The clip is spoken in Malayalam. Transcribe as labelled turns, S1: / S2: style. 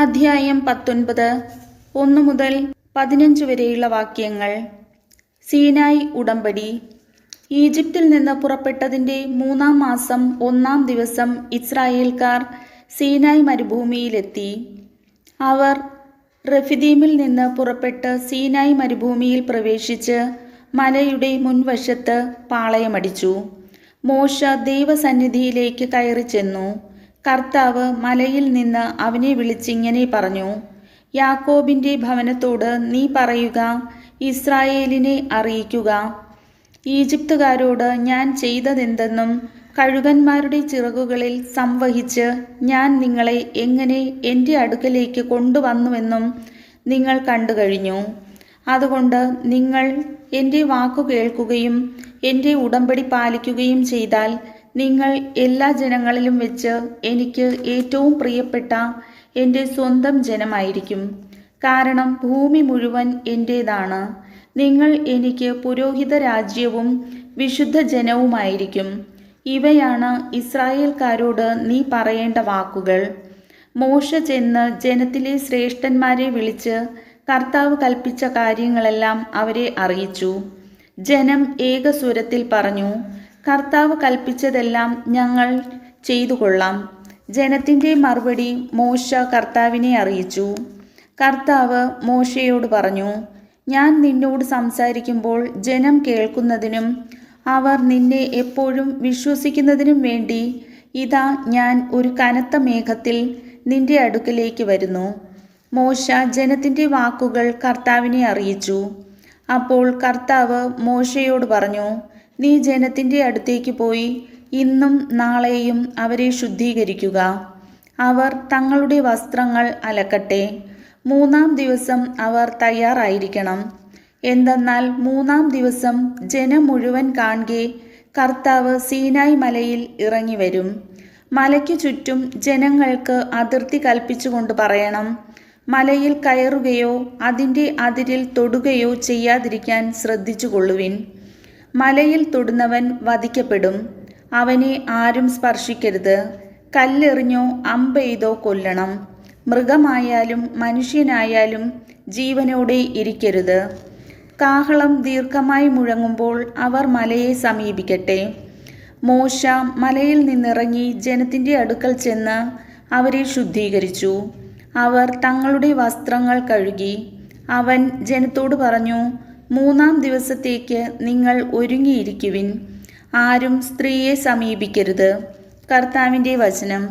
S1: അധ്യായം 19 1 മുതൽ 15 വരെയുള്ള വാക്യങ്ങൾ. സീനായ് ഉടമ്പടി. ഈജിപ്തിൽ നിന്ന് പുറപ്പെട്ടതിൻ്റെ 3-ാം മാസം 1-ാം ദിവസം ഇസ്രായേൽക്കാർ സീനായ് മരുഭൂമിയിലെത്തി. അവർ റെഫിദീമിൽ നിന്ന് പുറപ്പെട്ട് സീനായ് മരുഭൂമിയിൽ പ്രവേശിച്ച് മലയുടെ മുൻവശത്ത് പാളയമടിച്ചു. മോശ ദൈവസന്നിധിയിലേക്ക് കയറി ചെന്നു. കർത്താവ് മലയിൽ നിന്ന് അവനെ വിളിച്ചിങ്ങനെ പറഞ്ഞു: യാക്കോബിൻ്റെ ഭവനത്തോട് നീ പറയുക, ഇസ്രായേലിനെ അറിയിക്കുക, ഈജിപ്തുകാരോട് ഞാൻ ചെയ്തതെന്തെന്നും കഴുകന്മാരുടെ ചിറകുകളിൽ സംവഹിച്ച് ഞാൻ നിങ്ങളെ എങ്ങനെ എൻ്റെ അടുക്കലേക്ക് കൊണ്ടുവന്നുവെന്നും നിങ്ങൾ കണ്ടു കഴിഞ്ഞു. അതുകൊണ്ട് നിങ്ങൾ എൻ്റെ വാക്കു കേൾക്കുകയും എൻ്റെ ഉടമ്പടി പാലിക്കുകയും ചെയ്താൽ നിങ്ങൾ എല്ലാ ജനങ്ങളിലും വെച്ച് എനിക്ക് ഏറ്റവും പ്രിയപ്പെട്ട എൻ്റെ സ്വന്തം ജനമായിരിക്കും. കാരണം ഭൂമി മുഴുവൻ എൻ്റേതാണ്. നിങ്ങൾ എനിക്ക് പുരോഹിത രാജ്യവും വിശുദ്ധ ജനവുമായിരിക്കും. ഇവയാണ് ഇസ്രായേൽക്കാരോട് നീ പറയേണ്ട വാക്കുകൾ. മോശ ചെന്ന് ജനത്തിലെ ശ്രേഷ്ഠന്മാരെ വിളിച്ച് കർത്താവ് കൽപ്പിച്ച കാര്യങ്ങളെല്ലാം അവരെ അറിയിച്ചു. ജനം ഏകസ്വരത്തിൽ പറഞ്ഞു: കർത്താവ് കൽപ്പിച്ചതെല്ലാം ഞങ്ങൾ ചെയ്തു കൊള്ളാം. ജനത്തിൻ്റെ മറുപടി മോശ കർത്താവിനെ അറിയിച്ചു. കർത്താവ് മോശയോട് പറഞ്ഞു: ഞാൻ നിന്നോട് സംസാരിക്കുമ്പോൾ ജനം കേൾക്കുന്നതിനും അവർ നിന്നെ എപ്പോഴും വിശ്വസിക്കുന്നതിനും വേണ്ടി ഇതാ ഞാൻ ഒരു കനത്ത മേഘത്തിൽ നിന്റെ അടുക്കലേക്ക് വരുന്നു. മോശ ജനത്തിൻ്റെ വാക്കുകൾ കർത്താവിനെ അറിയിച്ചു. അപ്പോൾ കർത്താവ് മോശയോട് പറഞ്ഞു: നീ ജനത്തിൻ്റെ അടുത്തേക്ക് പോയി ഇന്നും നാളെയും അവരെ ശുദ്ധീകരിക്കുക. അവർ തങ്ങളുടെ വസ്ത്രങ്ങൾ അലക്കട്ടെ. 3-ാം ദിവസം അവർ തയ്യാറായിരിക്കണം. എന്തെന്നാൽ 3-ാം ദിവസം ജനം മുഴുവൻ കാൺകെ കർത്താവ് സീനായ് മലയിൽ ഇറങ്ങി വരും. മലയ്ക്കു ചുറ്റും ജനങ്ങൾക്ക് അതിർത്തി കൽപ്പിച്ചുകൊണ്ട് പറയണം: മലയിൽ കയറുകയോ അതിൻ്റെ അതിരിൽ തൊടുകയോ ചെയ്യാതിരിക്കാൻ ശ്രദ്ധിച്ചു കൊള്ളുവിൻ. മലയിൽ തൊടുന്നവൻ വധിക്കപ്പെടും. അവനെ ആരും സ്പർശിക്കരുത്. കല്ലെറിഞ്ഞോ അമ്പെയ്തോ കൊല്ലണം. മൃഗമായാലും മനുഷ്യനായാലും ജീവനോടെ ഇരിക്കരുത്. കാഹളം ദീർഘമായി മുഴങ്ങുമ്പോൾ അവർ മലയെ സമീപിക്കട്ടെ. മോശ മലയിൽ നിന്നിറങ്ങി ജനത്തിൻ്റെ അടുക്കൽ ചെന്ന് അവരെ ശുദ്ധീകരിച്ചു. അവർ തങ്ങളുടെ വസ്ത്രങ്ങൾ കഴുകി. അവൻ ജനത്തോട് പറഞ്ഞു: 3-ാം ദിവസത്തേക്ക് നിങ്ങൾ ഒരുങ്ങിയിരിക്കുവിൻ. ആരും സ്ത്രീയെ സമീപിക്കരുത്. കർത്താവിൻ്റെ വചനം.